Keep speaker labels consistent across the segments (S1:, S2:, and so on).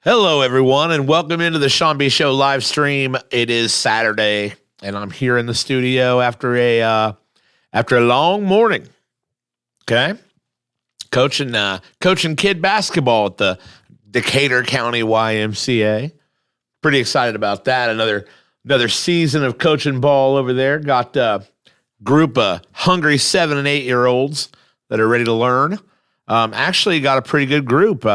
S1: Hello, everyone, and welcome into the Sean B. Show live stream. It is Saturday, and I'm here in the studio after a long morning. Okay, coaching kid basketball at the Decatur County YMCA. Pretty excited about that. Another season of coaching ball over there. Got a group of hungry 7 and 8 year olds that are ready to learn. Actually, got a pretty good group.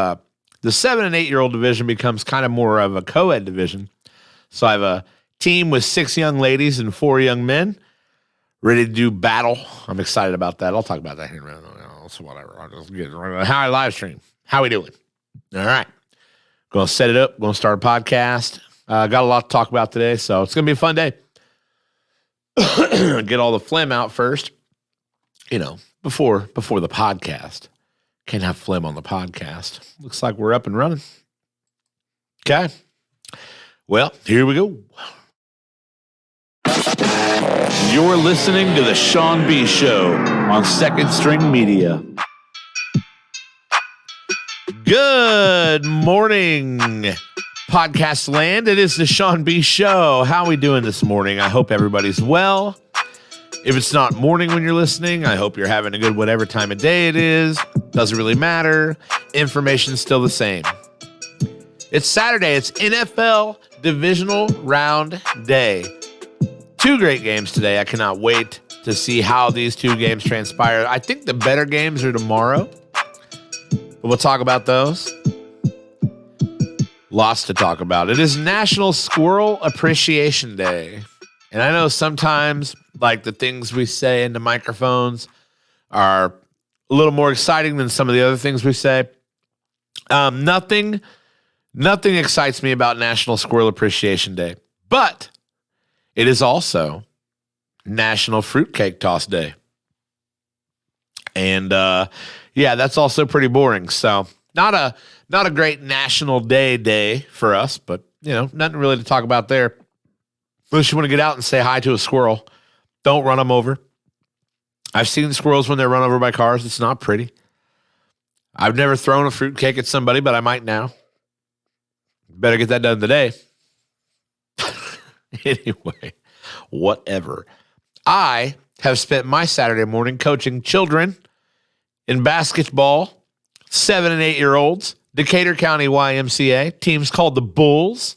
S1: The 7 and 8 year old division becomes kind of more of a co-ed division. So I have a team with 6 young ladies and 4 young men ready to do battle. I'm excited about that. I'll talk about that here in a minute. So whatever. I'll just get right. How I live stream. How we doing? All right. Going to set it up. Going to start a podcast. Got a lot to talk about today, so it's going to be a fun day. Get all the phlegm out first. You know, before the podcast. Can't have phlegm on the podcast. Looks like we're up and running. Okay. Well, here we go.
S2: You're listening to the Sean B. Show on Second String Media.
S1: Good morning, podcast land. It is the Sean B. Show. How are we doing this morning? I hope everybody's well. If it's not morning when you're listening, I hope you're having a good whatever time of day it is. Doesn't really matter. Information's still the same. It's Saturday. It's NFL Divisional Round Day. 2 great games today. I cannot wait to see how these 2 games transpire. I think the better games are tomorrow, but we'll talk about those. Lots to talk about. It is National Squirrel Appreciation Day. And I know sometimes, like, the things we say into microphones are a little more exciting than some of the other things we say. Nothing excites me about National Squirrel Appreciation Day. But it is also National Fruitcake Toss Day. And, yeah, that's also pretty boring. So not a great National Day for us, but, you know, nothing really to talk about there. Unless you want to get out and say hi to a squirrel. Don't run them over. I've seen squirrels when they're run over by cars. It's not pretty. I've never thrown a fruitcake at somebody, but I might now. Better get that done today. Anyway, whatever. I have spent my Saturday morning coaching children in basketball, 7 and 8 year olds, Decatur County YMCA, teams called the Bulls.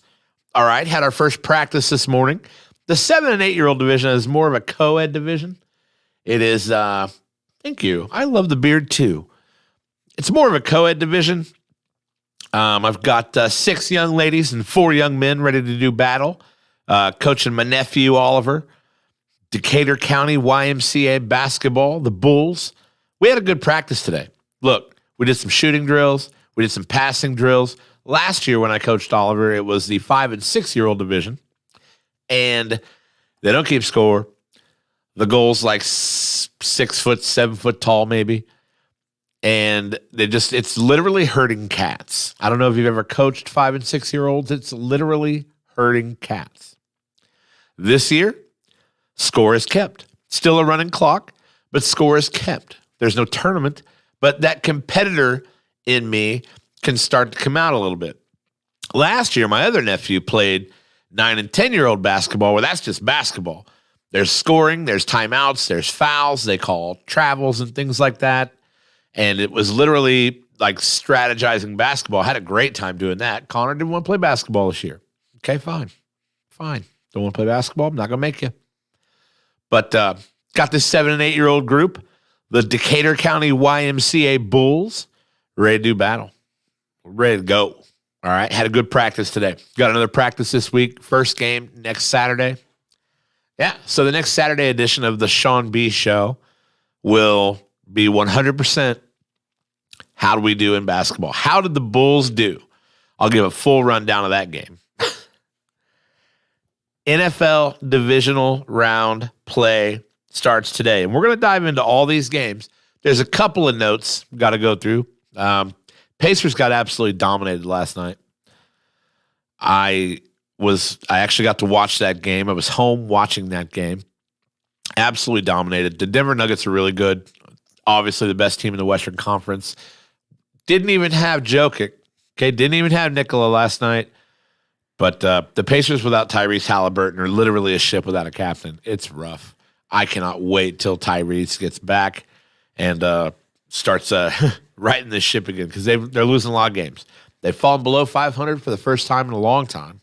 S1: All right, had our first practice this morning. The 7 and 8 year old division is more of a co-ed division. It is, thank you. I love the beard too. It's more of a co-ed division. I've got 6 young ladies and 4 young men ready to do battle. Coaching my nephew, Oliver. Decatur County YMCA basketball, the Bulls. We had a good practice today. Look, we did some shooting drills. We did some passing drills. Last year when I coached Oliver, it was the 5 and 6 year old division. And they don't keep score. The goal's like 6 foot, 7 foot tall, maybe. And it's literally herding cats. I don't know if you've ever coached 5 and 6 year olds. It's literally herding cats. This year, score is kept. Still a running clock, but score is kept. There's no tournament, but that competitor in me can start to come out a little bit. Last year, my other nephew played 9 and 10 year old basketball, where that's just basketball. There's scoring, there's timeouts, there's fouls. They call travels and things like that. And it was literally like strategizing basketball. I had a great time doing that. Connor didn't want to play basketball this year. Okay, fine. Don't want to play basketball? I'm not going to make you. But got this 7 and 8 year old group, the Decatur County YMCA Bulls, ready to do battle. Ready to go. All right. Had a good practice today. Got another practice this week. First game next Saturday. Yeah. So the next Saturday edition of the Sean B. Show will be 100% how do we do in basketball? How did the Bulls do? I'll give a full rundown of that game. NFL Divisional Round play starts today. And we're going to dive into all these games. There's a couple of notes got to go through. Pacers got absolutely dominated last night. I actually got to watch that game. I was home watching that game. Absolutely dominated. The Denver Nuggets are really good. Obviously the best team in the Western Conference. Didn't even have Jokic. Okay, didn't even have Nicola last night. But the Pacers without Tyrese Halliburton are literally a ship without a captain. It's rough. I cannot wait till Tyrese gets back and starts righting this ship again because they're losing a lot of games. They've fallen below 500 for the first time in a long time,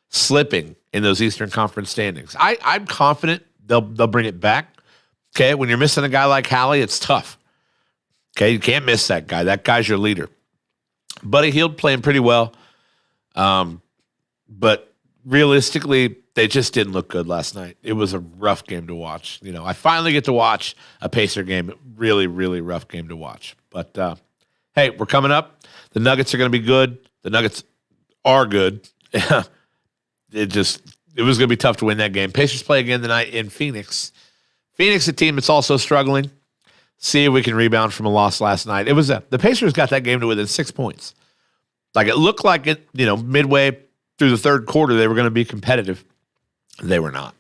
S1: slipping in those Eastern Conference standings. I'm confident they'll bring it back. Okay, when you're missing a guy like Hallie, it's tough. Okay, you can't miss that guy. That guy's your leader. Buddy Hield playing pretty well. But realistically, they just didn't look good last night. It was a rough game to watch. You know, I finally get to watch a Pacer game. Really, really rough game to watch. But, hey, we're coming up. The Nuggets are going to be good. The Nuggets are good. It was going to be tough to win that game. Pacers play again tonight in Phoenix. Phoenix, a team that's also struggling. See if we can rebound from a loss last night. The Pacers got that game to within 6 points. Like, it looked like it, midway through the third quarter, they were going to be competitive. They were not.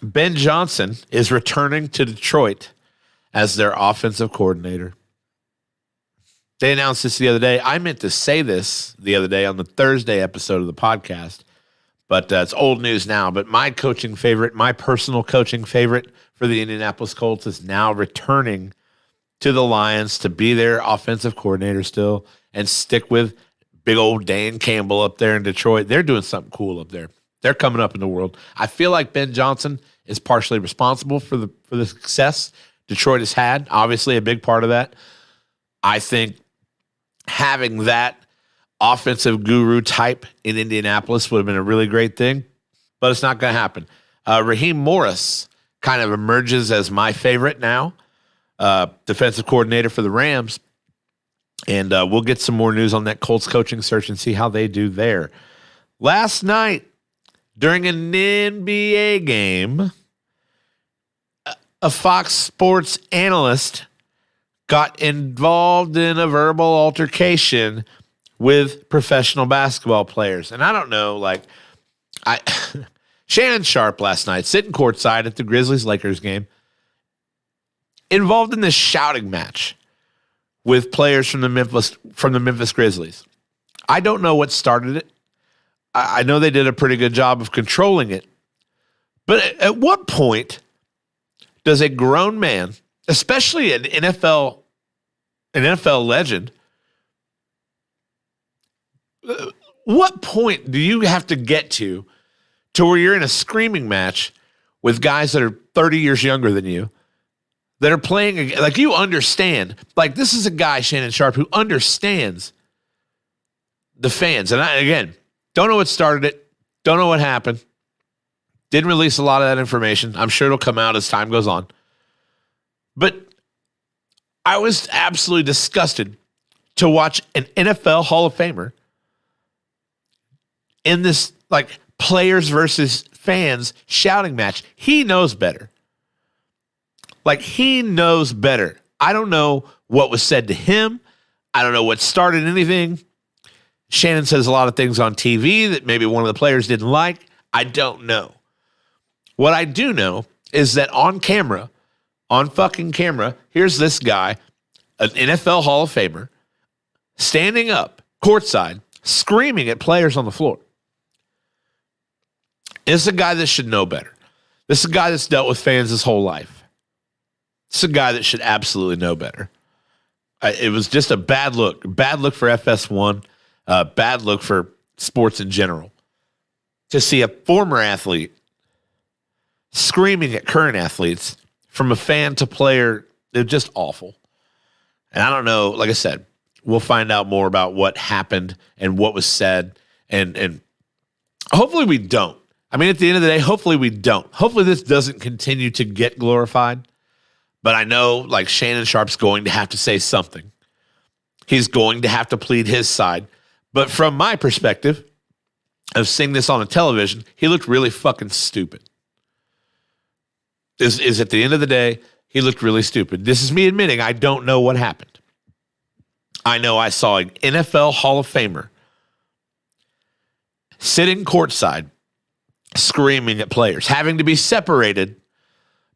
S1: Ben Johnson is returning to Detroit as their offensive coordinator. They announced this the other day. I meant to say this the other day on the Thursday episode of the podcast, but it's old news now. But my personal coaching favorite for the Indianapolis Colts is now returning to the Lions to be their offensive coordinator still and stick with big old Dan Campbell up there in Detroit. They're doing something cool up there. They're coming up in the world. I feel like Ben Johnson is partially responsible for the success Detroit has had. Obviously, a big part of that. I think having that offensive guru type in Indianapolis would have been a really great thing, but it's not going to happen. Raheem Morris kind of emerges as my favorite now, defensive coordinator for the Rams. And we'll get some more news on that Colts coaching search and see how they do there. Last night, during an NBA game, a Fox Sports analyst got involved in a verbal altercation with professional basketball players. And I don't know, Shannon Sharp last night, sitting courtside at the Grizzlies-Lakers game, involved in this shouting match with players from the Memphis Grizzlies. I don't know what started it. I know they did a pretty good job of controlling it. But at what point does a grown man, especially an NFL legend, what point do you have to get to where you're in a screaming match with guys that are 30 years younger than you, that are playing, like, you understand, like, this is a guy, Shannon Sharp, who understands the fans. And I, again, don't know what started it. Don't know what happened. Didn't release a lot of that information. I'm sure it'll come out as time goes on. But I was absolutely disgusted to watch an NFL Hall of Famer in this, like, players versus fans shouting match. He knows better. Like, he knows better. I don't know what was said to him. I don't know what started anything. Shannon says a lot of things on TV that maybe one of the players didn't like. I don't know. What I do know is that on fucking camera, here's this guy, an NFL Hall of Famer, standing up, courtside, screaming at players on the floor. This is a guy that should know better. This is a guy that's dealt with fans his whole life. This is a guy that should absolutely know better. It was just a bad look. Bad look for FS1. Bad look for sports in general. To see a former athlete screaming at current athletes from a fan to player, it's just awful. And I don't know, like I said, we'll find out more about what happened and what was said. And hopefully we don't. I mean, at the end of the day, hopefully we don't. Hopefully this doesn't continue to get glorified. But I know, like, Shannon Sharp's going to have to say something. He's going to have to plead his side. But from my perspective of seeing this on a television, he looked really fucking stupid. Is at the end of the day, he looked really stupid. This is me admitting I don't know what happened. I know I saw an NFL Hall of Famer sitting courtside screaming at players, having to be separated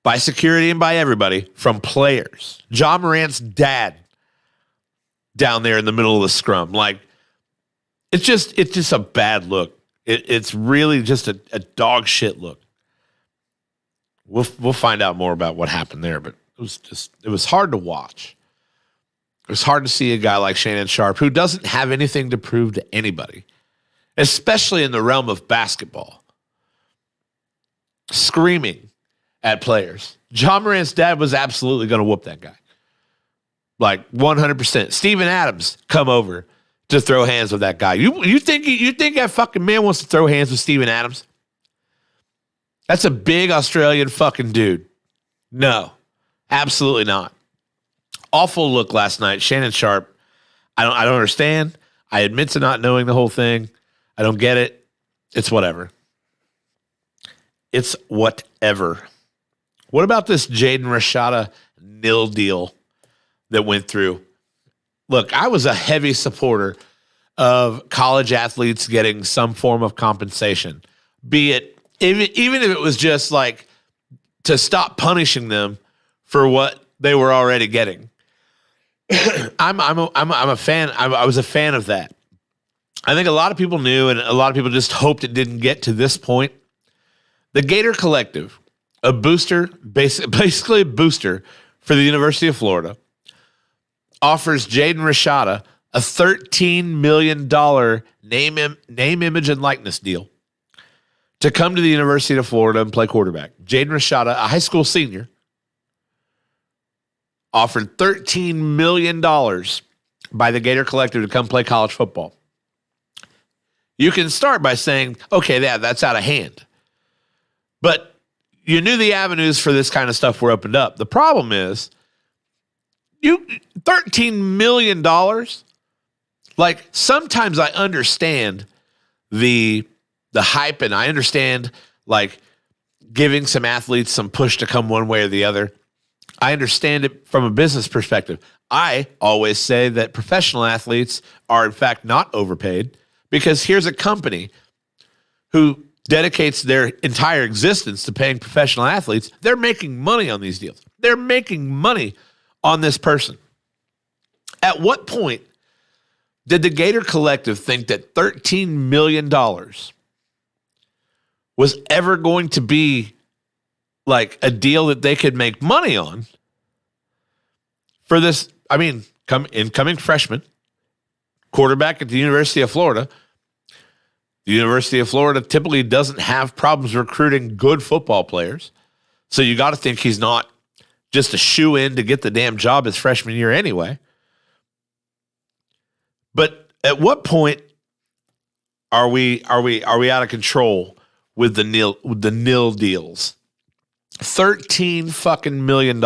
S1: by security and by everybody from players. Ja Morant's dad down there in the middle of the scrum. Like, it's just a bad look. It's really just a dog shit look. We'll find out more about what happened there, but it was hard to watch. It was hard to see a guy like Shannon Sharpe, who doesn't have anything to prove to anybody, especially in the realm of basketball, screaming at players. John Morant's dad was absolutely going to whoop that guy. Like 100%. Steven Adams come over to throw hands with that guy. You think that fucking man wants to throw hands with Steven Adams? That's a big Australian fucking dude. No, absolutely not. Awful look last night. Shannon Sharpe, I don't understand. I admit to not knowing the whole thing. I don't get it. It's whatever. It's whatever. What about this Jaden Rashada nil deal that went through? Look, I was a heavy supporter of college athletes getting some form of compensation, be it even if it was just like to stop punishing them for what they were already getting. I'm a fan. I was a fan of that. I think a lot of people knew, and a lot of people just hoped it didn't get to this point. The Gator Collective, a booster, basically a booster for the University of Florida, offers Jaden Rashada a $13 million name, image, and likeness deal to come to the University of Florida and play quarterback. Jaden Rashada, a high school senior, offered $13 million by the Gator Collective to come play college football. You can start by saying, okay, that's out of hand. But you knew the avenues for this kind of stuff were opened up. The problem is, $13 million, like, sometimes I understand the hype, and I understand, like, giving some athletes some push to come one way or the other. I understand it from a business perspective. I always say that professional athletes are, in fact, not overpaid, because here's a company who dedicates their entire existence to paying professional athletes. They're making money on these deals. They're making money on this person. At what point did the Gator Collective think that $13 million was ever going to be like a deal that they could make money on for this? I mean, incoming freshman, quarterback at the University of Florida. The University of Florida typically doesn't have problems recruiting good football players. So you got to think he's not just a shoe-in to get the damn job his freshman year anyway. But at what point are we out of control with the nil deals? $13 fucking million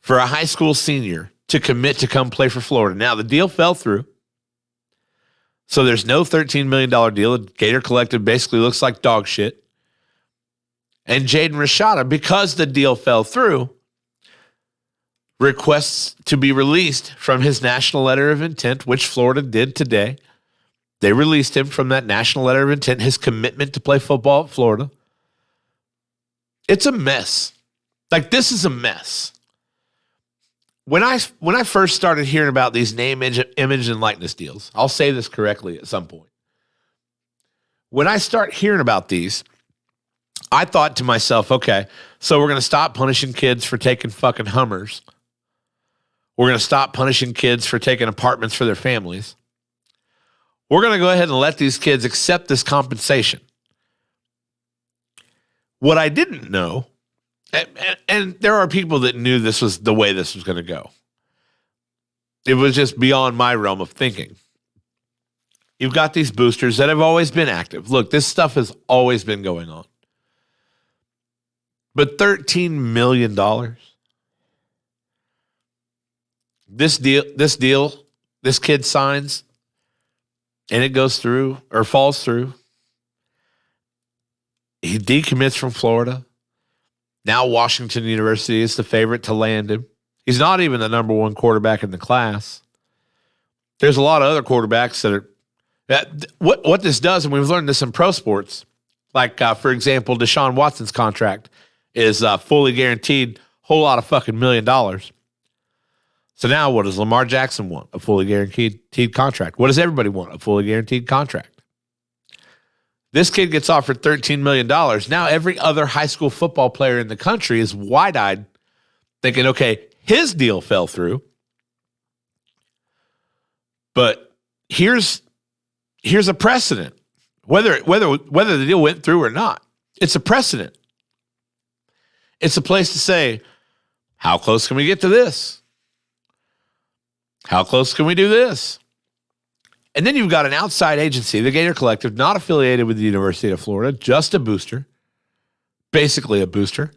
S1: for a high school senior to commit to come play for Florida. Now, the deal fell through. So there's no $13 million deal. The Gator Collective basically looks like dog shit. And Jaden Rashada, because the deal fell through, requests to be released from his national letter of intent, which Florida did today. They released him from that national letter of intent, his commitment to play football at Florida. It's a mess. Like, this is a mess. When I first started hearing about these name, image, and likeness deals, I'll say this correctly at some point. When I start hearing about these, I thought to myself, okay, so we're going to stop punishing kids for taking fucking Hummers. We're going to stop punishing kids for taking apartments for their families. We're going to go ahead and let these kids accept this compensation. What I didn't know, and there are people that knew this was the way this was going to go. It was just beyond my realm of thinking. You've got these boosters that have always been active. Look, this stuff has always been going on. But $13 million? This kid signs, and it goes through or falls through. He decommits from Florida. Now Washington University is the favorite to land him. He's not even the number one quarterback in the class. There's a lot of other quarterbacks that are what this does, and we've learned this in pro sports. Like, for example, Deshaun Watson's contract is fully guaranteed, whole lot of fucking $1 million. So now what does Lamar Jackson want? A fully guaranteed contract. What does everybody want? A fully guaranteed contract. This kid gets offered $13 million. Now every other high school football player in the country is wide-eyed thinking, okay, his deal fell through. But here's a precedent. Whether the deal went through or not, it's a precedent. It's a place to say, how close can we get to this? How close can we do this? And then you've got an outside agency, the Gator Collective, not affiliated with the University of Florida, just a booster, basically a booster.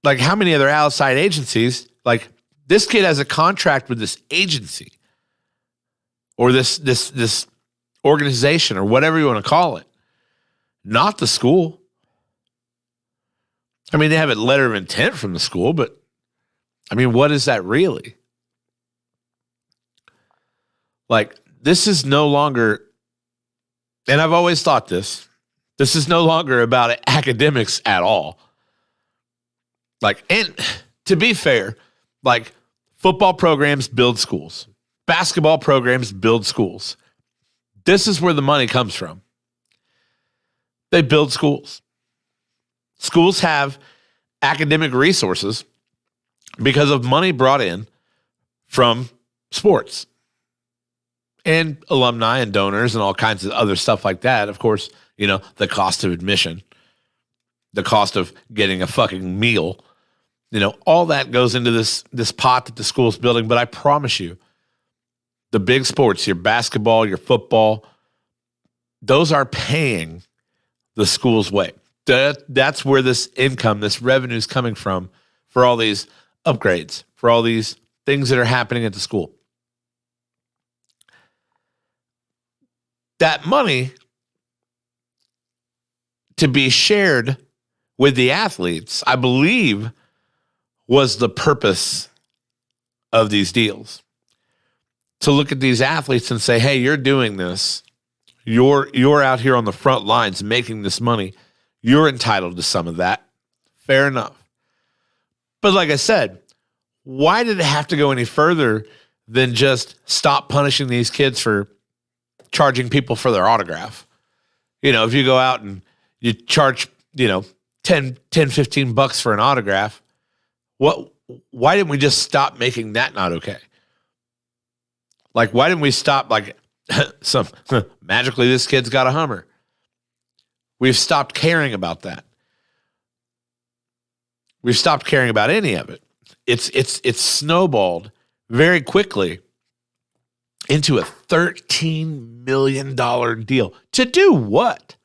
S1: Like how many other outside agencies, like this kid has a contract with this agency or this organization or whatever you want to call it, not the school. I mean, they have a letter of intent from the school, but I mean, what is that really? Like, this is no longer, and I've always thought this is no longer about academics at all. Like, and to be fair, like football programs build schools. Basketball programs build schools. This is where the money comes from. They build schools. Schools have academic resources because of money brought in from sports and alumni and donors and all kinds of other stuff like that. Of course, you know, the cost of admission, the cost of getting a fucking meal, you know, all that goes into this pot that the school's building. But I promise you, the big sports, your basketball, your football, those are paying the school's way. That's where this income, this revenue is coming from for all these upgrades, for all these things that are happening at the school. That money to be shared with the athletes, I believe, was the purpose of these deals. To look at these athletes and say, hey, you're doing this. You're out here on the front lines making this money. You're entitled to some of that. Fair enough. But like I said, why did it have to go any further than just stop punishing these kids for charging people for their autograph? You know, if you go out and you charge, you know, 10, 15 bucks for an autograph, why didn't we just stop making that not okay? Like, why didn't we stop, like, magically this kid's got a Hummer? We've stopped caring about that. We've stopped caring about any of it. It's snowballed very quickly into a $13 million deal. To do what?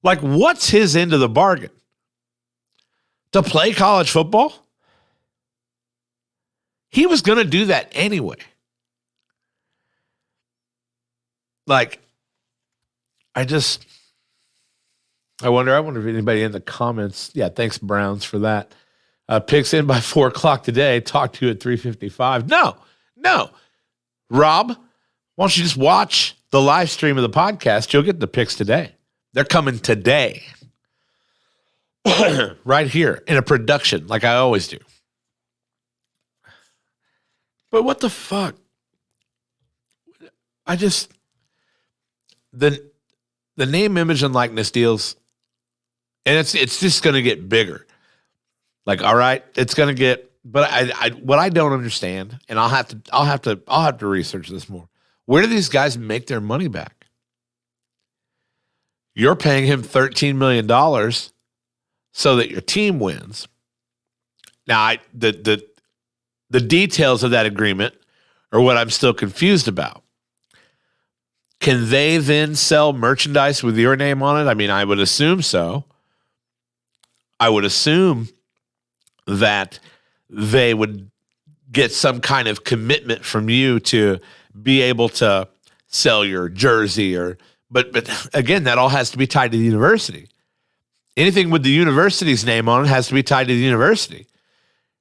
S1: Like, what's his end of the bargain? To play college football? He was going to do that anyway. Like, I wonder if anybody in the comments, yeah, thanks Browns for that. Picks in by 4:00 today. Talk to you at 3:55. No. Rob, why don't you just watch the live stream of the podcast? You'll get the picks today. They're coming today. Right here in a production, like I always do. But what the fuck? The name, image, and likeness deals, and it's just going to get bigger. Like, all right, it's going to get. But what I don't understand, and I'll have to research this more. Where do these guys make their money back? You're paying him $13 million so that your team wins. Now, the details of that agreement are what I'm still confused about. Can they then sell merchandise with your name on it? I mean, I would assume so. I would assume that they would get some kind of commitment from you to be able to sell your jersey but again, that all has to be tied to the university. Anything with the university's name on it has to be tied to the university.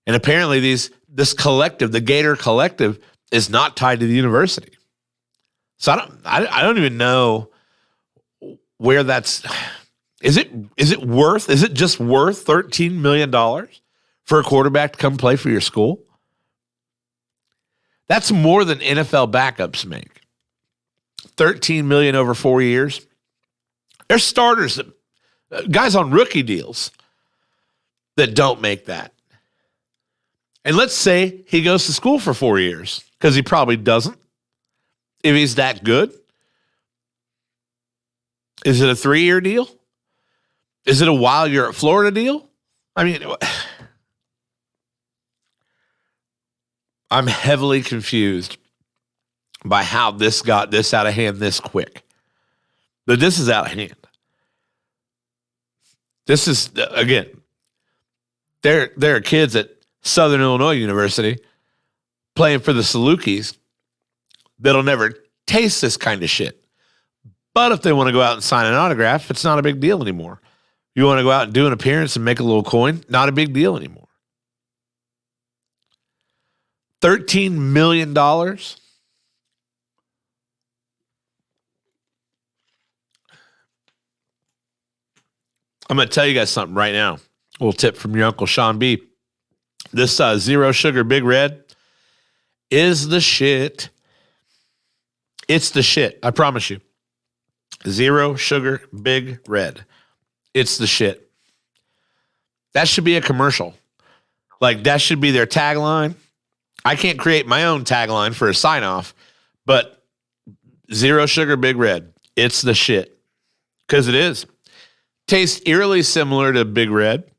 S1: And apparently this collective, the Gator Collective, is not tied to the university. So I don't even know where that's. Is it just worth $13 million for a quarterback to come play for your school? That's more than NFL backups make. $13 million over 4 years. There's starters, guys on rookie deals that don't make that. And let's say he goes to school for 4 years, because he probably doesn't. If he's that good, is it a 3-year deal? Is it a while you're at Florida deal? I mean, I'm heavily confused by how this got this out of hand this quick. But this is out of hand. This is, again, there are kids at Southern Illinois University playing for the Salukis that'll never taste this kind of shit. But if they want to go out and sign an autograph, it's not a big deal anymore. You want to go out and do an appearance and make a little coin, not a big deal anymore. $13 million. I'm going to tell you guys something right now. A little tip from your Uncle Sean B. This Zero Sugar Big Red is the shit. It's the shit. I promise you. Zero Sugar Big Red. It's the shit. That should be a commercial. Like, that should be their tagline. I can't create my own tagline for a sign-off, but Zero Sugar Big Red. It's the shit. Because it is. Tastes eerily similar to Big Red.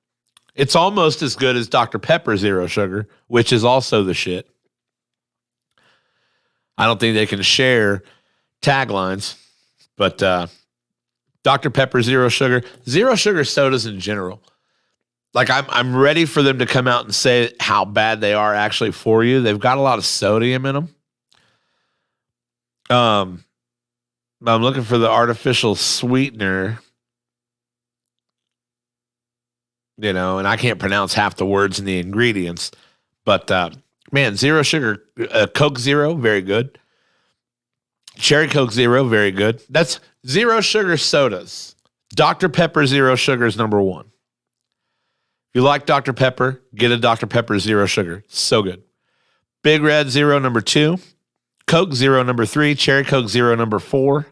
S1: It's almost as good as Dr. Pepper Zero Sugar, which is also the shit. I don't think they can share taglines, but Dr. Pepper Zero Sugar sodas in general. Like, I'm ready for them to come out and say how bad they are actually for you. They've got a lot of sodium in them. I'm looking for the artificial sweetener. You know, and I can't pronounce half the words in the ingredients. But, man, Zero Sugar, Coke Zero, very good. Cherry Coke Zero, very good. That's Zero Sugar sodas. Dr. Pepper Zero Sugar is number one. If you like Dr. Pepper, get a Dr. Pepper Zero Sugar. So good. Big Red Zero, number 2. Coke Zero, number 3. Cherry Coke Zero, number 4.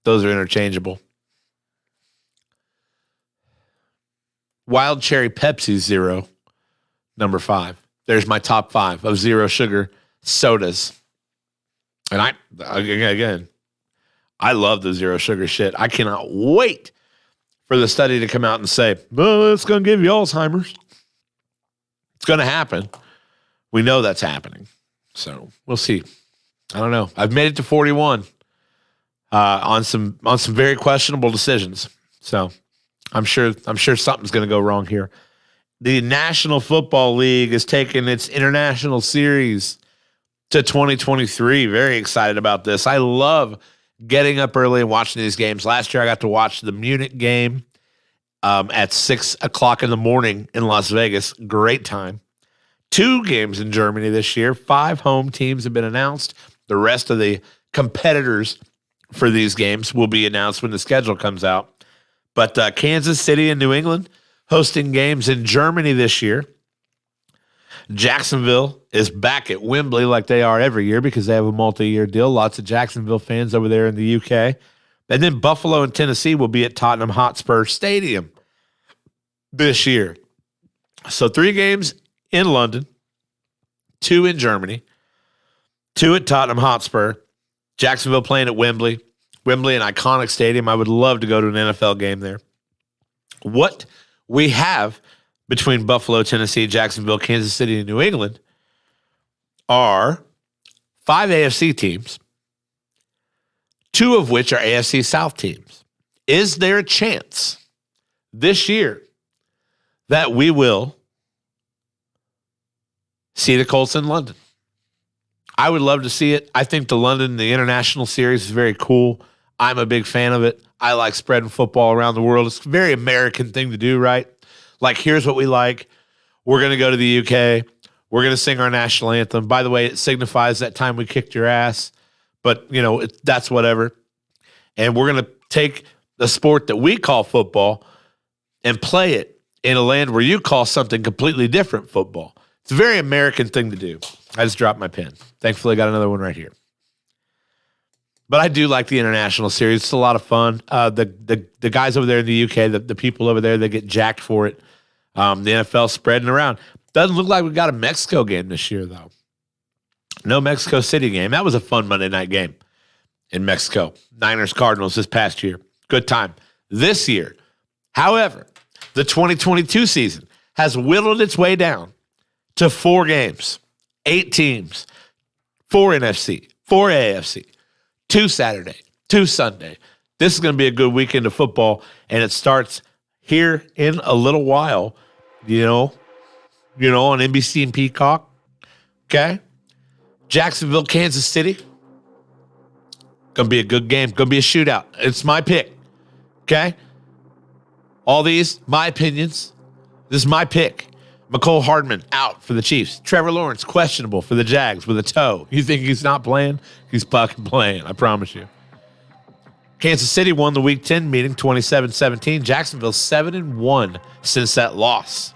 S1: Those are interchangeable. Wild Cherry Pepsi Zero, number 5. There's my top 5 of Zero Sugar sodas. And I love the Zero Sugar shit. I cannot wait for the study to come out and say, well, it's going to give you Alzheimer's. It's going to happen. We know that's happening. So we'll see. I don't know. I've made it to 41 on some very questionable decisions. So I'm sure something's going to go wrong here. The National Football League is taking its international series to 2023. Very excited about this. I love getting up early and watching these games. Last year, I got to watch the Munich game at 6 o'clock in the morning in Las Vegas. Great time. 2 games in Germany this year. 5 home teams have been announced. The rest of the competitors for these games will be announced when the schedule comes out. But Kansas City and New England hosting games in Germany this year. Jacksonville is back at Wembley like they are every year because they have a multi-year deal. Lots of Jacksonville fans over there in the UK. And then Buffalo and Tennessee will be at Tottenham Hotspur Stadium this year. So 3 games in London, 2 in Germany, 2 at Tottenham Hotspur, Jacksonville playing at Wembley. Wembley, an iconic stadium. I would love to go to an NFL game there. What we have between Buffalo, Tennessee, Jacksonville, Kansas City, and New England are 5 AFC teams, 2 of which are AFC South teams. Is there a chance this year that we will see the Colts in London? I would love to see it. I think the International Series is very cool. I'm a big fan of it. I like spreading football around the world. It's a very American thing to do, right? Like, here's what we like. We're going to go to the UK. We're going to sing our national anthem. By the way, it signifies that time we kicked your ass. But, you know, that's whatever. And we're going to take the sport that we call football and play it in a land where you call something completely different football. It's a very American thing to do. I just dropped my pen. Thankfully, I got another one right here. But I do like the international series. It's a lot of fun. The guys over there in the UK, the people over there, they get jacked for it. The NFL spreading around. Doesn't look like we got a Mexico game this year, though. No Mexico City game. That was a fun Monday night game in Mexico. Niners Cardinals this past year. Good time. This year, however, the 2022 season has whittled its way down to 4 games, 8 teams, 4 NFC, 4 AFC, 2 Saturday, 2 Sunday. This is going to be a good weekend of football, and it starts here in a little while, on NBC and Peacock. Okay? Jacksonville, Kansas City. Going to be a good game. Going to be a shootout. It's my pick. Okay? All these, my opinions. This is my pick. McCole Hardman out for the Chiefs. Trevor Lawrence questionable for the Jags with a toe. You think he's not playing? He's fucking playing, I promise you. Kansas City won the Week 10 meeting 27-17. Jacksonville 7-1 since that loss.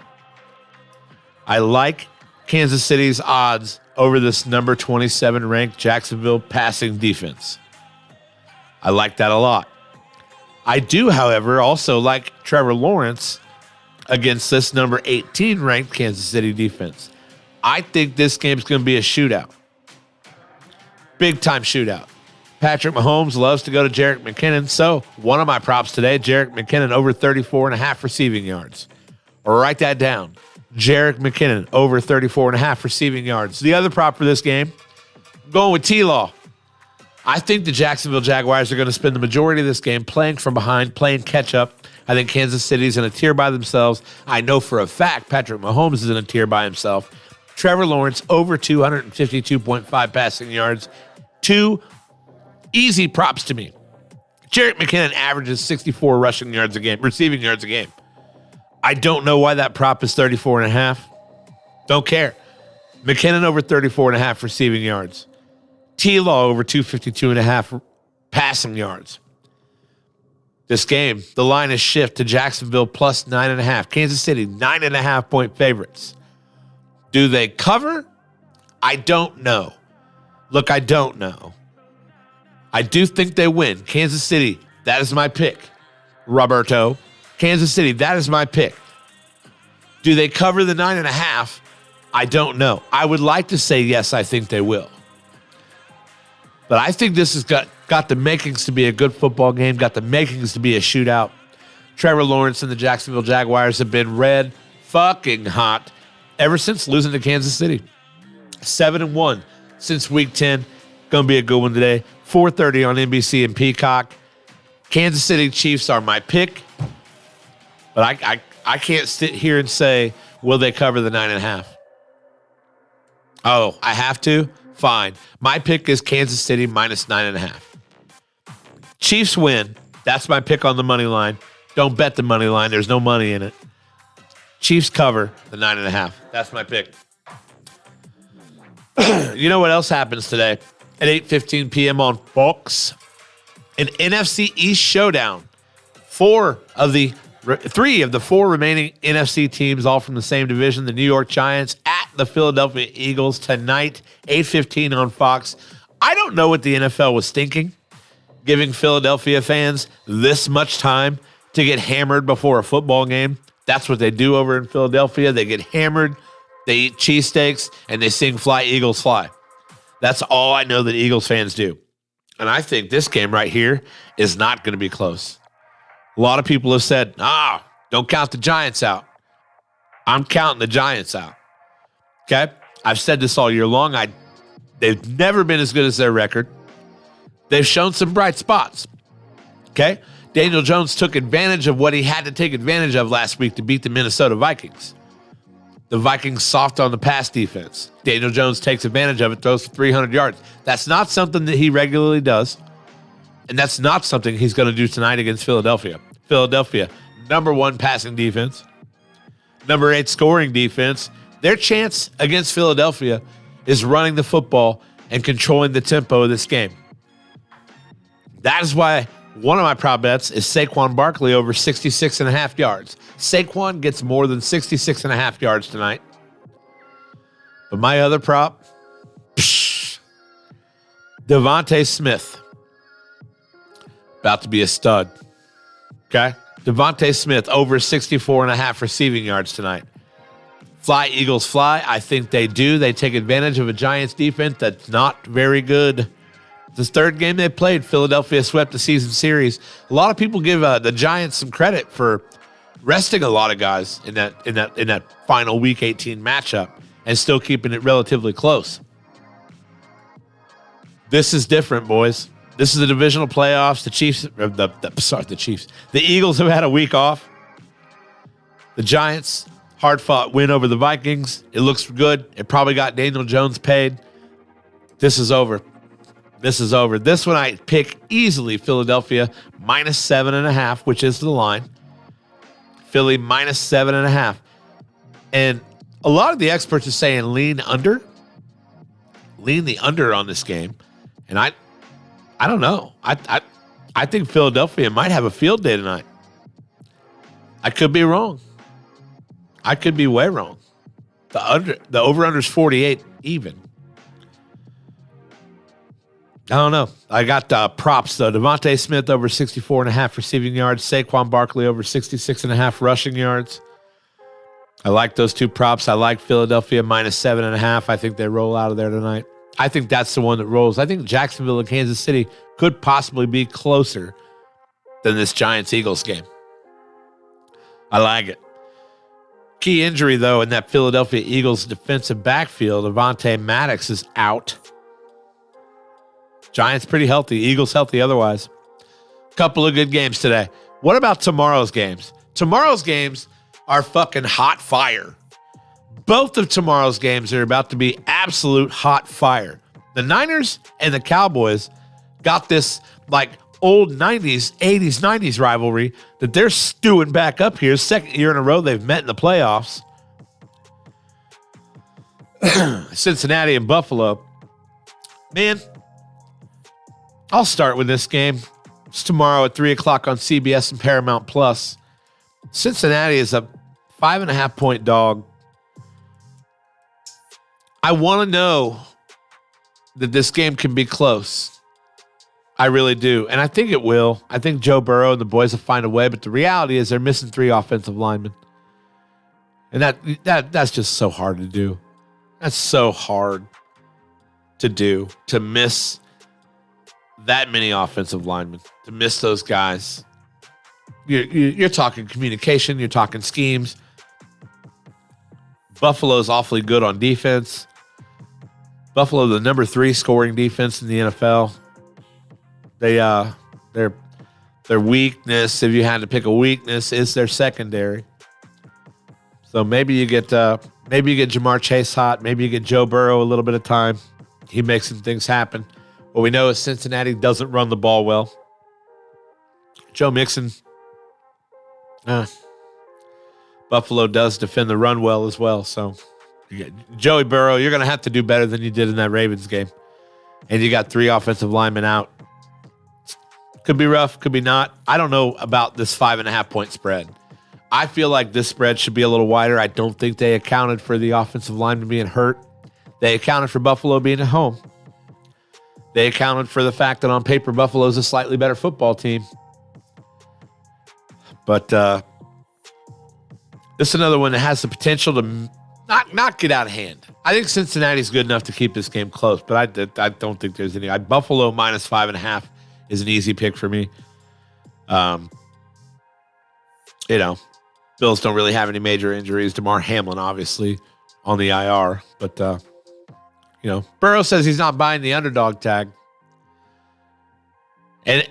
S1: I like Kansas City's odds over this number 27 ranked Jacksonville passing defense. I like that a lot. I do, however, also like Trevor Lawrence against this number 18 ranked Kansas City defense. I think this game's going to be a shootout. Big time shootout. Patrick Mahomes loves to go to Jerick McKinnon. So one of my props today, Jerick McKinnon over 34.5 receiving yards. Write that down. Jerick McKinnon over 34.5 receiving yards. The other prop for this game, I'm going with T-Law. I think the Jacksonville Jaguars are going to spend the majority of this game playing from behind, playing catch up. I think Kansas City's in a tier by themselves. I know for a fact Patrick Mahomes is in a tier by himself. Trevor Lawrence over 252.5 passing yards. 2 easy props to me. Jerick McKinnon averages 64 receiving yards a game. I don't know why that prop is 34.5. Don't care. McKinnon over 34.5 receiving yards. T-Law over 252.5 passing yards. This game, the line is shift to Jacksonville plus 9.5. Kansas City, 9.5 point favorites. Do they cover? I don't know. Look, I don't know. I do think they win. Kansas City, that is my pick. Roberto. Kansas City, that is my pick. Do they cover the 9.5? I don't know. I would like to say yes, I think they will. But I think this has got the makings to be a good football game, got the makings to be a shootout. Trevor Lawrence and the Jacksonville Jaguars have been red fucking hot ever since losing to Kansas City. 7-1 since Week 10. Going to be a good one today. 4:30 on NBC and Peacock. Kansas City Chiefs are my pick. But I can't sit here and say, will they cover the 9.5? Oh, I have to? Fine. My pick is Kansas City minus 9.5. Chiefs win. That's my pick on the money line. Don't bet the money line. There's no money in it. Chiefs cover the 9.5. That's my pick. You know what else happens today? At 8:15 p.m. on Fox, an NFC East showdown. 3 of the 4 remaining NFC teams, all from the same division, the New York Giants at the Philadelphia Eagles tonight, 8:15 on Fox. I don't know what the NFL was thinking, giving Philadelphia fans this much time to get hammered before a football game. That's what they do over in Philadelphia. They get hammered, they eat cheesesteaks, and they sing Fly, Eagles, Fly. That's all I know that Eagles fans do. And I think this game right here is not going to be close. A lot of people have said, don't count the Giants out. I'm counting the Giants out. Okay? I've said this all year long. They've never been as good as their record. They've shown some bright spots. Okay? Daniel Jones took advantage of what he had to take advantage of last week to beat the Minnesota Vikings. The Vikings soft on the pass defense. Daniel Jones takes advantage of it, throws for 300 yards. That's not something that he regularly does. And that's not something he's going to do tonight against Philadelphia. Philadelphia, number 1 passing defense, number 8 scoring defense. Their chance against Philadelphia is running the football and controlling the tempo of this game. That is why one of my prop bets is Saquon Barkley over 66.5 yards. Saquon gets more than 66.5 yards tonight. But my other prop, Devontae Smith. About to be a stud. Okay? Devontae Smith over 64.5 receiving yards tonight. Fly, Eagles, fly. I think they do. They take advantage of a Giants defense that's not very good. This third game they played, Philadelphia swept the season series. A lot of people give the Giants some credit for resting a lot of guys in that final Week 18 matchup and still keeping it relatively close. This is different, boys. This is the divisional playoffs. The Eagles have had a week off. The Giants, hard-fought win over the Vikings. It looks good. It probably got Daniel Jones paid. This is over. This is over. This one I pick easily Philadelphia minus 7.5, which is the line. Philly minus 7.5. And a lot of the experts are saying lean under. Lean the under on this game. And I don't know. I think Philadelphia might have a field day tonight. I could be wrong. I could be way wrong. The over-under is 48 even. I don't know. I got props, though. Devontae Smith over 64.5 receiving yards. Saquon Barkley over 66.5 rushing yards. I like those two props. I like Philadelphia minus 7.5. I think they roll out of there tonight. I think that's the one that rolls. I think Jacksonville and Kansas City could possibly be closer than this Giants-Eagles game. I like it. Key injury, though, in that Philadelphia Eagles defensive backfield, Avonte Maddox is out. Giants pretty healthy. Eagles healthy otherwise. Couple of good games today. What about tomorrow's games? Tomorrow's games are fucking hot fire. Both of tomorrow's games are about to be absolute hot fire. The Niners and the Cowboys got this like old 90s, 80s, 90s rivalry that they're stewing back up here. Second year in a row they've met in the playoffs. Cincinnati and Buffalo. Man, I'll start with this game. It's tomorrow at 3 o'clock on CBS and Paramount Plus. Cincinnati is a 5.5-point dog. I want to know that this game can be close. I really do. And I think it will. I think Joe Burrow and the boys will find a way. But the reality is they're missing 3 offensive linemen. And that's just so hard to do. That's so hard to do. To miss that many offensive linemen. To miss those guys. You're talking communication. You're talking schemes. Buffalo's awfully good on defense. Buffalo, the number 3 scoring defense in the NFL. Their weakness, if you had to pick a weakness, is their secondary. So maybe you get Jamar Chase hot. Maybe you get Joe Burrow a little bit of time. He makes some things happen. What we know is Cincinnati doesn't run the ball well. Joe Mixon. Buffalo does defend the run well as well. So, Joey Burrow, you're going to have to do better than you did in that Ravens game. And you got 3 offensive linemen out. Could be rough, could be not. I don't know about this 5.5-point spread. I feel like this spread should be a little wider. I don't think they accounted for the offensive lineman being hurt. They accounted for Buffalo being at home. They accounted for the fact that on paper, Buffalo is a slightly better football team. But this is another one that has the potential to not get out of hand. I think Cincinnati's good enough to keep this game close, but I don't think there's any. Buffalo minus 5.5 is an easy pick for me. Bills don't really have any major injuries. DeMar Hamlin, obviously, on the IR. But, Burrow says he's not buying the underdog tag. And,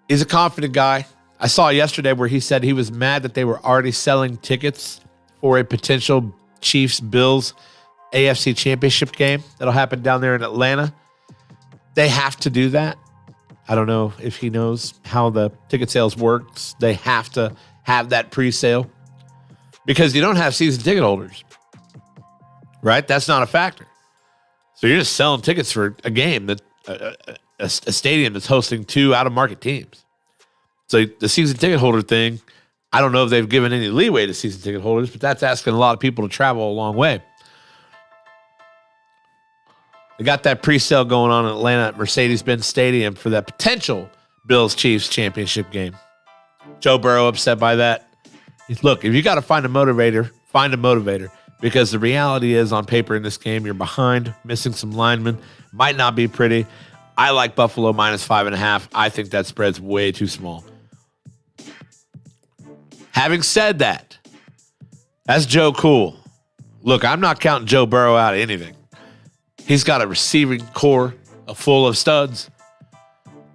S1: he's a confident guy. I saw yesterday where he said he was mad that they were already selling tickets for a potential Chiefs-Bills AFC Championship game that'll happen down there in Atlanta. They have to do that. I don't know if he knows how the ticket sales works. They have to have that pre-sale because you don't have season ticket holders, right? That's not a factor. So you're just selling tickets for a game that a stadium that's hosting 2 out-of-market teams. So the season ticket holder thing, I don't know if they've given any leeway to season ticket holders, but that's asking a lot of people to travel a long way. They got that pre-sale going on in Atlanta at Mercedes-Benz Stadium for that potential Bills-Chiefs championship game. Joe Burrow upset by that. Look, if you got to find a motivator, find a motivator. Because the reality is, on paper in this game, you're behind, missing some linemen. Might not be pretty. I like Buffalo minus 5.5. I think that spread's way too small. Having said that, that's Joe Cool. Look, I'm not counting Joe Burrow out of anything. He's got a receiving core full of studs.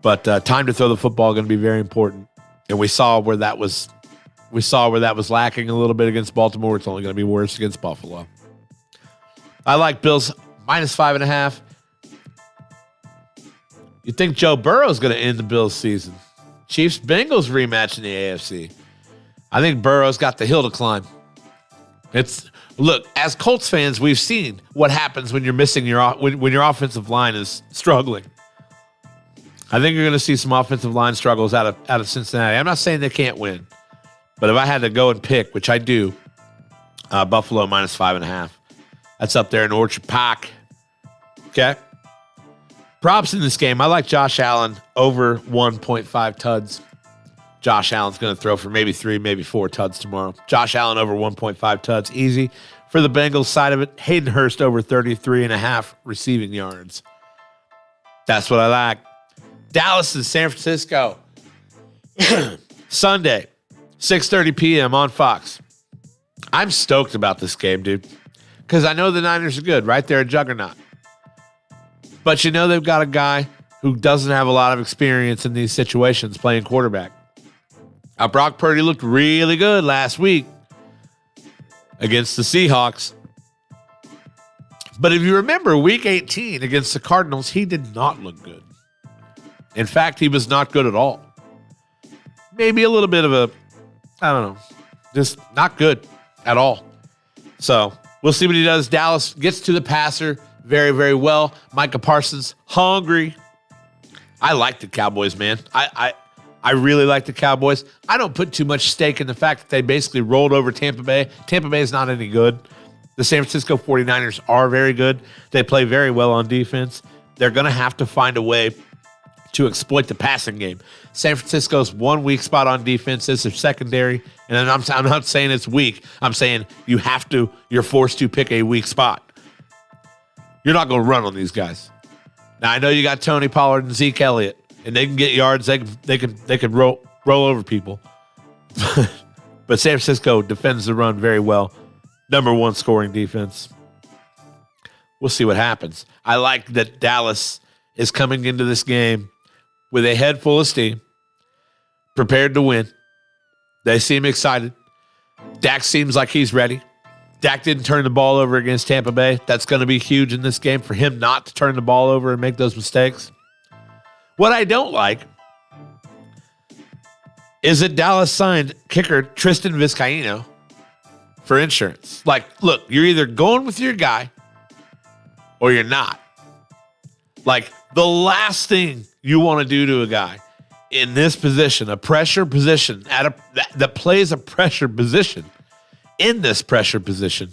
S1: But time to throw the football is going to be very important. And we saw where that was lacking a little bit against Baltimore. It's only going to be worse against Buffalo. I like Bills minus 5.5. You think Joe Burrow's going to end the Bills season? Chiefs-Bengals rematch in the AFC. I think Burrow's got the hill to climb. Look, as Colts fans, we've seen what happens when you're missing when your offensive line is struggling. I think you're going to see some offensive line struggles out of Cincinnati. I'm not saying they can't win, but if I had to go and pick, which I do, Buffalo minus 5.5. That's up there in Orchard Park. Okay. Props in this game. I like Josh Allen over 1.5 tuds. Josh Allen's going to throw for maybe 3, maybe 4 tuds tomorrow. Josh Allen over 1.5 tuds. Easy. For the Bengals side of it, Hayden Hurst over 33.5 receiving yards. That's what I like. Dallas and San Francisco. Sunday, 6:30 p.m. on Fox. I'm stoked about this game, dude. Because I know the Niners are good, right? They're a juggernaut. But you know they've got a guy who doesn't have a lot of experience in these situations playing quarterback. Now, Brock Purdy looked really good last week against the Seahawks. But if you remember week 18 against the Cardinals, he did not look good. In fact, he was not good at all. Maybe a little bit of I don't know, just not good at all. So we'll see what he does. Dallas gets to the passer very, very well. Micah Parsons, hungry. I like the Cowboys, man. I really like the Cowboys. I don't put too much stake in the fact that they basically rolled over Tampa Bay. Tampa Bay is not any good. The San Francisco 49ers are very good. They play very well on defense. They're going to have to find a way to exploit the passing game. San Francisco's one weak spot on defense is their secondary. And I'm not saying it's weak. I'm saying you're forced to pick a weak spot. You're not going to run on these guys. Now, I know you got Tony Pollard and Zeke Elliott, and they can get yards. They can roll over people. But San Francisco defends the run very well. Number 1 scoring defense. We'll see what happens. I like that Dallas is coming into this game with a head full of steam, prepared to win. They seem excited. Dak seems like he's ready. Dak didn't turn the ball over against Tampa Bay. That's going to be huge in this game for him not to turn the ball over and make those mistakes. What I don't like is that Dallas signed kicker Tristan Vizcaino for insurance. Like, look, you're either going with your guy or you're not. Like, the last thing you want to do to a guy in this position, a pressure position, that plays a pressure position, in this pressure position,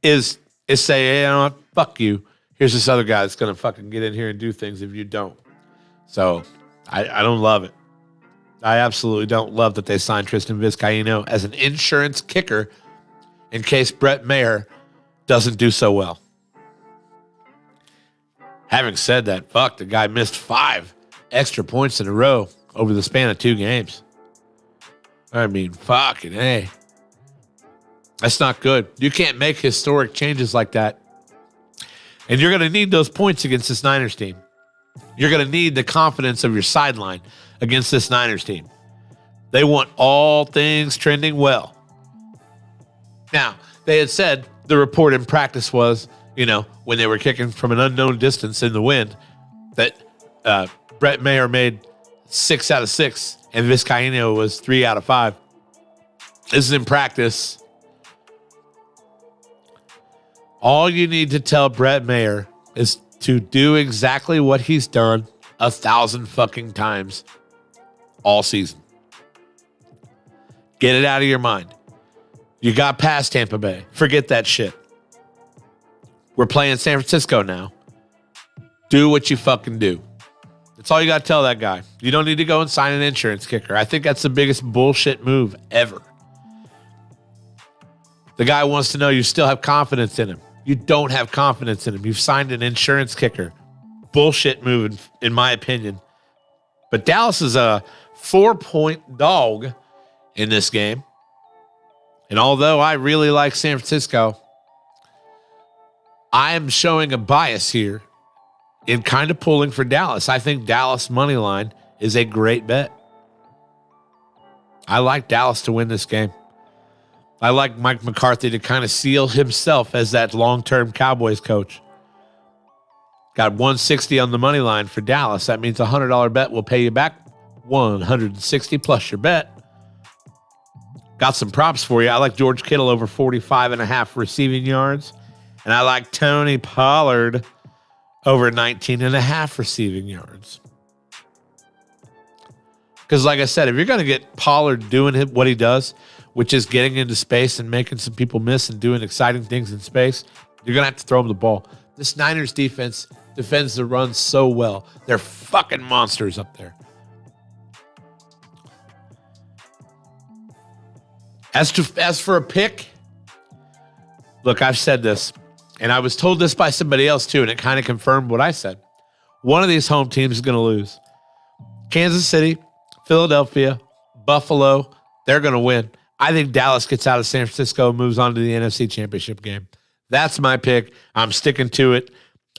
S1: is say, hey, you know what? Fuck you. Here's this other guy that's going to fucking get in here and do things if you don't. So I don't love it. I absolutely don't love that they signed Tristan Vizcaino as an insurance kicker in case Brett Maher doesn't do so well. Having said that, the guy missed 5 extra points in a row over the span of 2 games. I mean, fucking hey. That's not good. You can't make historic changes like that. And you're going to need those points against this Niners team. You're going to need the confidence of your sideline against this Niners team. They want all things trending well. Now, they had said the report in practice was, when they were kicking from an unknown distance in the wind, that Brett Maher made 6 out of 6 and Vizcaino was 3 out of 5. This is in practice. All you need to tell Brett Maher is to do exactly what he's done 1,000 fucking times all season. Get it out of your mind. You got past Tampa Bay. Forget that shit. We're playing San Francisco now. Do what you fucking do. That's all you got to tell that guy. You don't need to go and sign an insurance kicker. I think that's the biggest bullshit move ever. The guy wants to know you still have confidence in him. You don't have confidence in him. You've signed an insurance kicker. Bullshit move, in my opinion. But Dallas is a 4-point dog in this game. And although I really like San Francisco, I am showing a bias here in kind of pulling for Dallas. I think Dallas money line is a great bet. I like Dallas to win this game. I like Mike McCarthy to kind of seal himself as that long-term Cowboys coach. Got 160 on the money line for Dallas. That means a $100 bet will pay you back 160 plus your bet. Got some props for you. I like George Kittle over 45.5 receiving yards. And I like Tony Pollard over 19.5 receiving yards. Because like I said, if you're going to get Pollard doing what he does, which is getting into space and making some people miss and doing exciting things in space, you're going to have to throw him the ball. This Niners defense defends the run so well. They're fucking monsters up there. As for a pick, look, I've said this, and I was told this by somebody else too, and it kind of confirmed what I said. One of these home teams is going to lose. Kansas City, Philadelphia, Buffalo, they're going to win. I think Dallas gets out of San Francisco and moves on to the NFC Championship game. That's my pick. I'm sticking to it.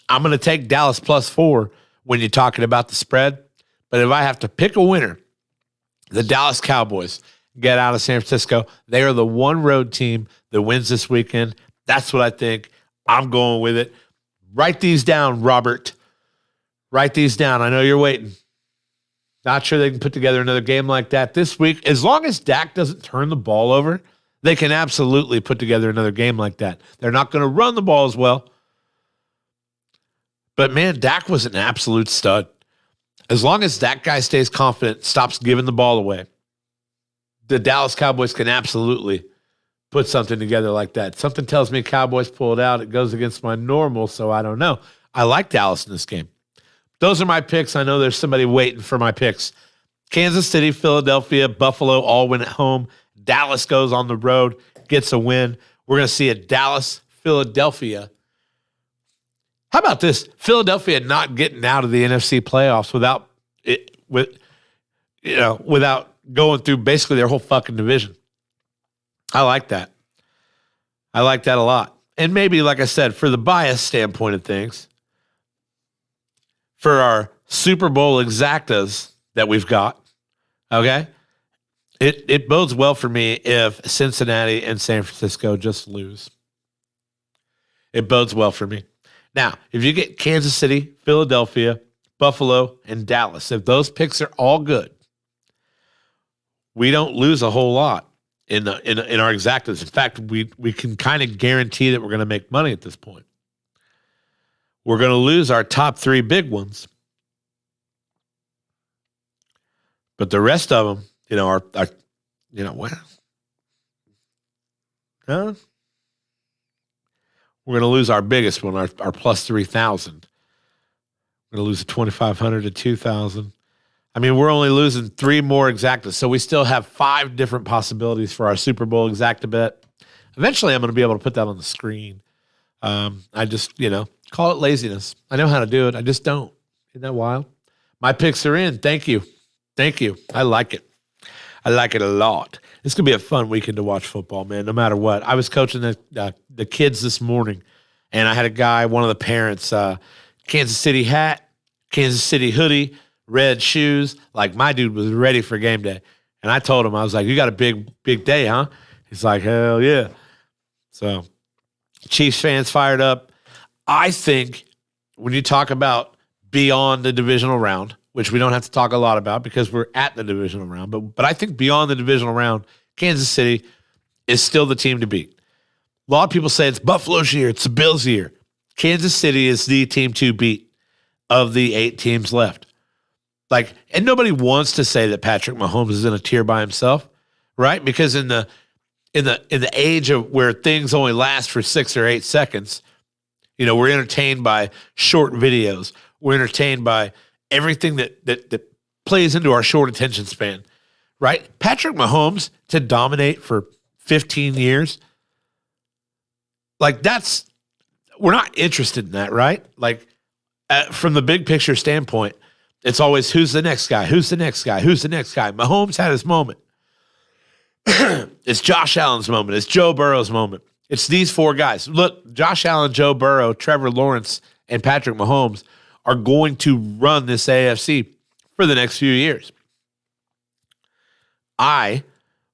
S1: I'm going to take Dallas +4 when you're talking about the spread. But if I have to pick a winner, the Dallas Cowboys get out of San Francisco. They are the one road team that wins this weekend. That's what I think. I'm going with it. Write these down, Robert. Write these down. I know you're waiting. Not sure they can put together another game like that this week. As long as Dak doesn't turn the ball over, they can absolutely put together another game like that. They're not going to run the ball as well. But, man, Dak was an absolute stud. As long as that guy stays confident, stops giving the ball away, the Dallas Cowboys can absolutely put something together like that. Something tells me Cowboys pull it out. It goes against my normal, so I don't know. I like Dallas in this game. Those are my picks. I know there's somebody waiting for my picks. Kansas City, Philadelphia, Buffalo all win at home. Dallas goes on the road, gets a win. We're going to see a Dallas-Philadelphia. How about this? Philadelphia not getting out of the NFC playoffs without going through basically their whole fucking division. I like that. I like that a lot. And maybe, like I said, for the bias standpoint of things, for our Super Bowl exactas that we've got, okay, it bodes well for me if Cincinnati and San Francisco just lose. It bodes well for me. Now, if you get Kansas City, Philadelphia, Buffalo, and Dallas, if those picks are all good, we don't lose a whole lot in our exactas. In fact, we can kind of guarantee that we're going to make money at this point. We're going to lose our top 3 big ones. But the rest of them, we're going to lose our biggest one, our plus 3,000. We're going to lose a 2,500 to 2,000. I mean, we're only losing 3 more exactas, so we still have 5 different possibilities for our Super Bowl exacta bet. Eventually, I'm going to be able to put that on the screen. I just, call it laziness. I know how to do it. I just don't. Isn't that wild? My picks are in. Thank you. Thank you. I like it. I like it a lot. It's going to be a fun weekend to watch football, man, no matter what. I was coaching the kids this morning, and I had a guy, one of the parents, Kansas City hat, Kansas City hoodie, red shoes. Like, my dude was ready for game day. And I told him, I was like, you got a big, big day, huh? He's like, hell yeah. So, Chiefs fans fired up. I think when you talk about beyond the divisional round, which we don't have to talk a lot about because we're at the divisional round, but I think beyond the divisional round, Kansas City is still the team to beat. A lot of people say it's Buffalo's year, it's the Bills' year. Kansas City is the team to beat of the 8 teams left. Like, and nobody wants to say that Patrick Mahomes is in a tier by himself, right? Because in the age of where things only last for 6 or 8 seconds, We're entertained by short videos. We're entertained by everything that plays into our short attention span, right? Patrick Mahomes to dominate for 15 years, like we're not interested in that, right? Like from the big picture standpoint, it's always who's the next guy, who's the next guy, who's the next guy. Mahomes had his moment. It's Josh Allen's moment. It's Joe Burrow's moment. It's these four guys. Look, Josh Allen, Joe Burrow, Trevor Lawrence, and Patrick Mahomes are going to run this AFC for the next few years. I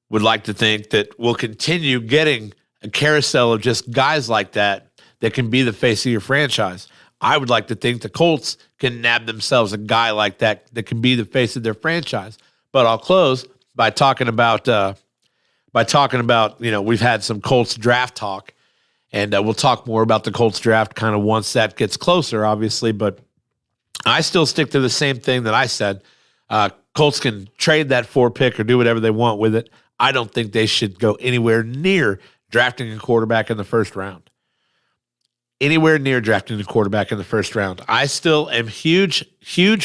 S1: would like to think that we'll continue getting a carousel of just guys like that can be the face of your franchise. I would like to think the Colts can nab themselves a guy like that can be the face of their franchise. But I'll close by talking about we've had some Colts draft talk, and we'll talk more about the Colts draft kind of once that gets closer, obviously. But I still stick to the same thing that I said. Colts can trade that 4 pick or do whatever they want with it. I don't think they should go anywhere near drafting a quarterback in the first round. Anywhere near drafting a quarterback in the first round. I still am huge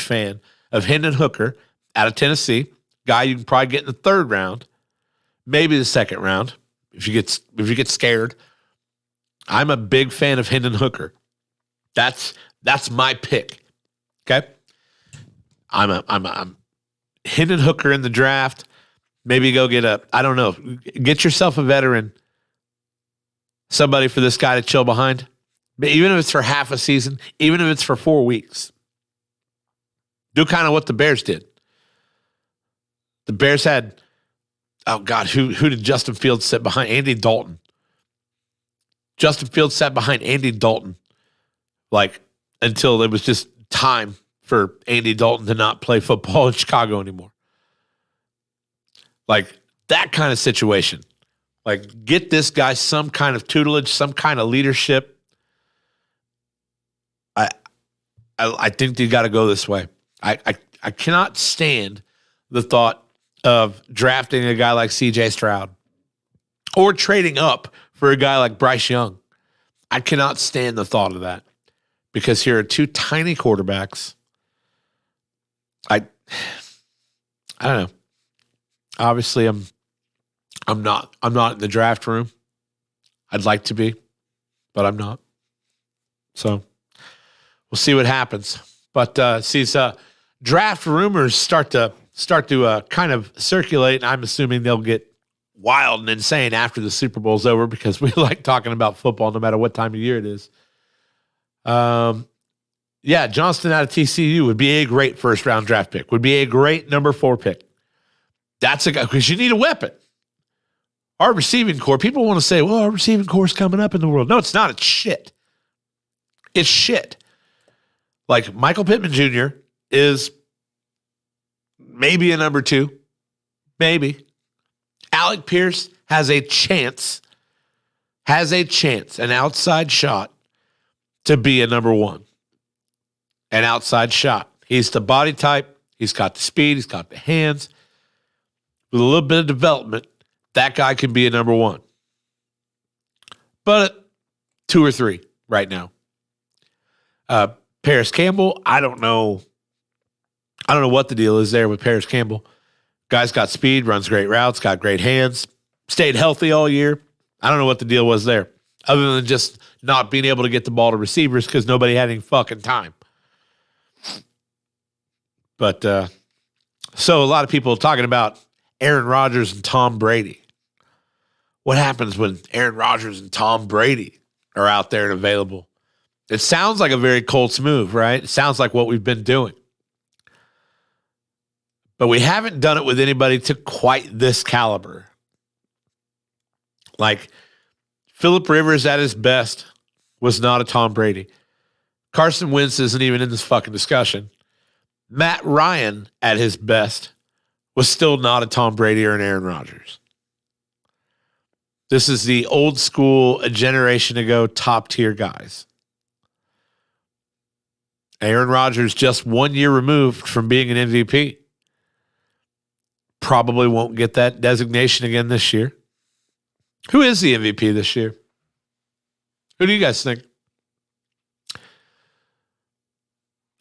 S1: fan of Hendon Hooker out of Tennessee, guy you can probably get in the third round, maybe the second round if you get scared. I'm a big fan of Hendon Hooker. That's my pick. Okay, I'm Hendon Hooker in the draft. Maybe go get yourself a veteran, somebody for this guy to chill behind. Even if it's for half a season, even if it's for 4 weeks. Do kind of what the Bears did. The Bears had, oh God, who did Justin Fields sit behind? Andy Dalton. Justin Fields sat behind Andy Dalton, like, until it was just time for Andy Dalton to not play football in Chicago anymore. Like, that kind of situation. Like, get this guy some kind of tutelage, some kind of leadership. I think you got to go this way. I cannot stand the thought of drafting a guy like C.J. Stroud or trading up for a guy like Bryce Young. I cannot stand the thought of that because here are 2 tiny quarterbacks. I don't know. Obviously, I'm not in the draft room. I'd like to be, but I'm not. So we'll see what happens. But these draft rumors start to kind of circulate. I'm assuming they'll get wild and insane after the Super Bowl's over because we like talking about football no matter what time of year it is. Yeah, Johnston out of TCU would be a great first-round draft pick. Would be a great number 4 pick. That's a guy because you need a weapon. Our receiving core, people want to say, well, our receiving core is coming up in the world. No, it's not. It's shit. It's shit. Like Michael Pittman Jr. is maybe a number 2. Maybe. Alec Pierce has a chance, an outside shot to be a number 1. An outside shot. He's the body type. He's got the speed. He's got the hands. With a little bit of development, that guy can be a number 1. But 2 or 3 right now. Paris Campbell, I don't know what the deal is there with Paris Campbell. Guy's got speed, runs great routes, got great hands, stayed healthy all year. I don't know what the deal was there, other than just not being able to get the ball to receivers because nobody had any fucking time. But so a lot of people are talking about Aaron Rodgers and Tom Brady. What happens when Aaron Rodgers and Tom Brady are out there and available? It sounds like a very Colts move, right? It sounds like what we've been doing. But we haven't done it with anybody to quite this caliber. Like, Phillip Rivers at his best was not a Tom Brady. Carson Wentz isn't even in this fucking discussion. Matt Ryan at his best was still not a Tom Brady or an Aaron Rodgers. This is the old school, a generation ago, top tier guys. Aaron Rodgers just 1 year removed from being an MVP. Probably won't get that designation again this year. Who is the MVP this year? Who do you guys think?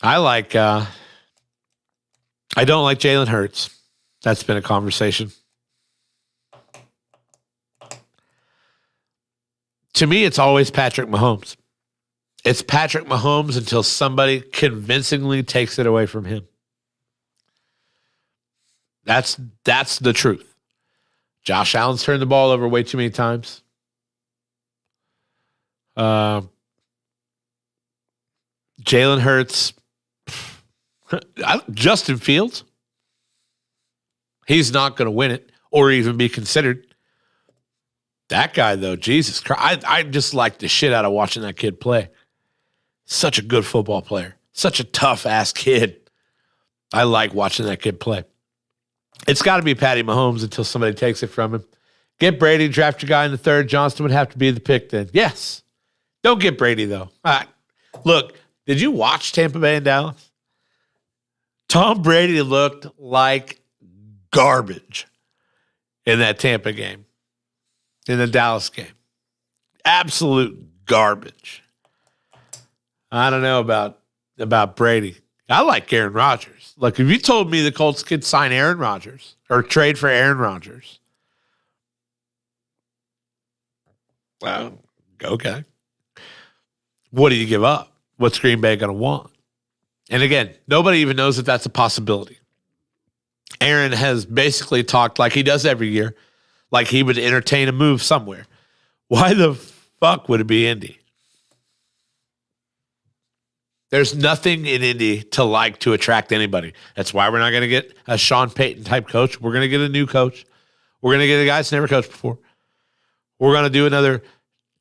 S1: I don't like Jalen Hurts. That's been a conversation. To me, it's always Patrick Mahomes. It's Patrick Mahomes until somebody convincingly takes it away from him. That's the truth. Josh Allen's turned the ball over way too many times. Jalen Hurts, Justin Fields, he's not going to win it or even be considered. That guy, though, Jesus Christ, I just like the shit out of watching that kid play. Such a good football player. Such a tough-ass kid. I like watching that kid play. It's got to be Patty Mahomes until somebody takes it from him. Get Brady, draft your guy in the third. Johnston would have to be the pick then. Yes. Don't get Brady, though. Look, did you watch Tampa Bay and Dallas? Tom Brady looked like garbage in that Tampa game, in the Dallas game. Absolute garbage. I don't know about Brady. I like Aaron Rodgers. Look, if you told me the Colts could sign Aaron Rodgers or trade for Aaron Rodgers, well, okay. What do you give up? What's Green Bay going to want? And again, nobody even knows that that's a possibility. Aaron has basically talked like he does every year, like he would entertain a move somewhere. Why the fuck would it be Indy? There's nothing in Indy to attract anybody. That's why we're not going to get a Sean Payton type coach. We're going to get a new coach. We're going to get a guy that's never coached before. We're going to do another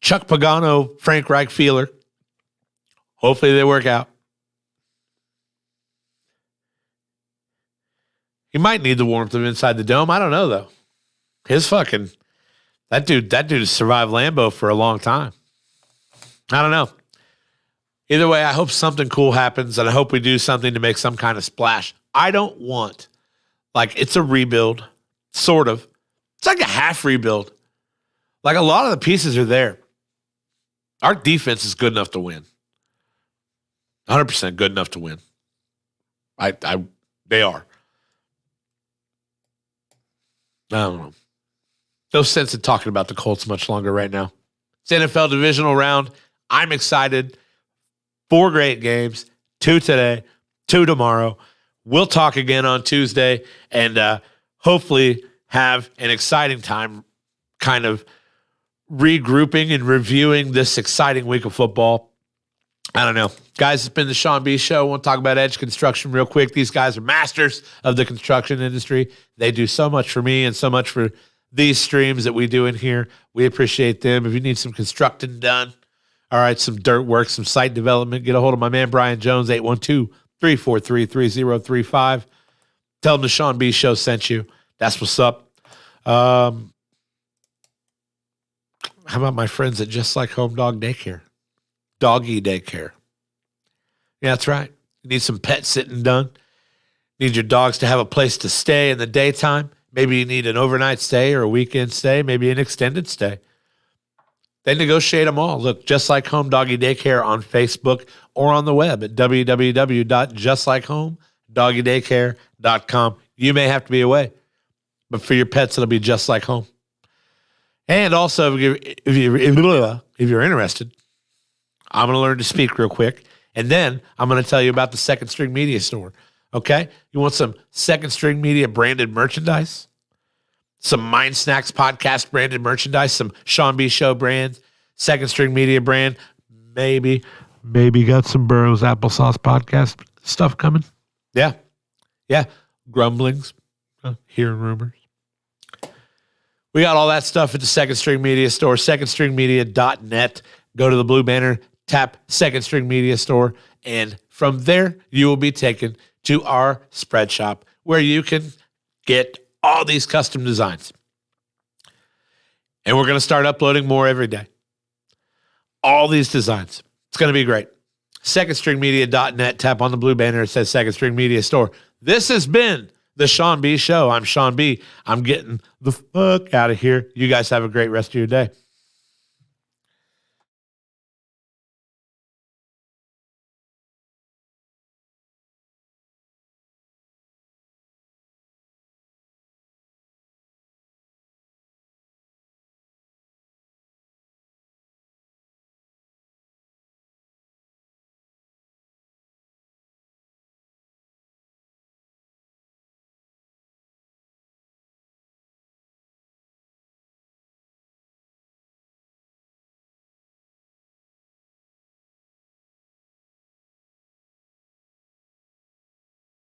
S1: Chuck Pagano, Frank Reich feeler. Hopefully they work out. He might need the warmth of inside the dome. I don't know, though. That dude has survived Lambeau for a long time. I don't know. Either way, I hope something cool happens, and I hope we do something to make some kind of splash. I don't want, it's a rebuild, sort of. It's like a half rebuild. Like, a lot of the pieces are there. Our defense is good enough to win. 100% good enough to win. They are. I don't know. No sense in talking about the Colts much longer right now. It's NFL divisional round. I'm excited. 4 great games, 2 today, 2 tomorrow. We'll talk again on Tuesday and hopefully have an exciting time kind of regrouping and reviewing this exciting week of football. I don't know. Guys, it's been the Sean B. Show. I want to talk about Edge Construction real quick. These guys are masters of the construction industry. They do so much for me and so much for these streams that we do in here. We appreciate them. If you need some constructing done, all right, some dirt work, some site development, get a hold of my man, Brian Jones, 812-343-3035. Tell him the Sean B. Show sent you. That's what's up. How about my friends at Just Like Home Dog Daycare? Doggy daycare. Yeah, that's right. You need some pet sitting done. Need your dogs to have a place to stay in the daytime. Maybe you need an overnight stay or a weekend stay, maybe an extended stay. They negotiate them all. Look, Just Like Home Doggy Daycare on Facebook or on the web at www.justlikehomedoggydaycare.com. You may have to be away, but for your pets, it'll be just like home. And also, if you're interested, I'm going to learn to speak real quick, and then I'm going to tell you about the Second String Media Store, okay? You want some Second String Media branded merchandise? Some Mind Snacks podcast branded merchandise, some Sean B. Show brand, Second String Media brand, maybe got some Burroughs Applesauce podcast stuff coming. Yeah. Grumblings, hearing rumors. We got all that stuff at the Second String Media Store, secondstringmedia.net. Go to the blue banner, tap Second String Media Store, and from there you will be taken to our spread shop where you can get all these custom designs. And we're going to start uploading more every day. All these designs. It's going to be great. Secondstringmedia.net. Tap on the blue banner. It says Second String Media Store. This has been the Sean B. Show. I'm Sean B. I'm getting the fuck out of here. You guys have a great rest of your day.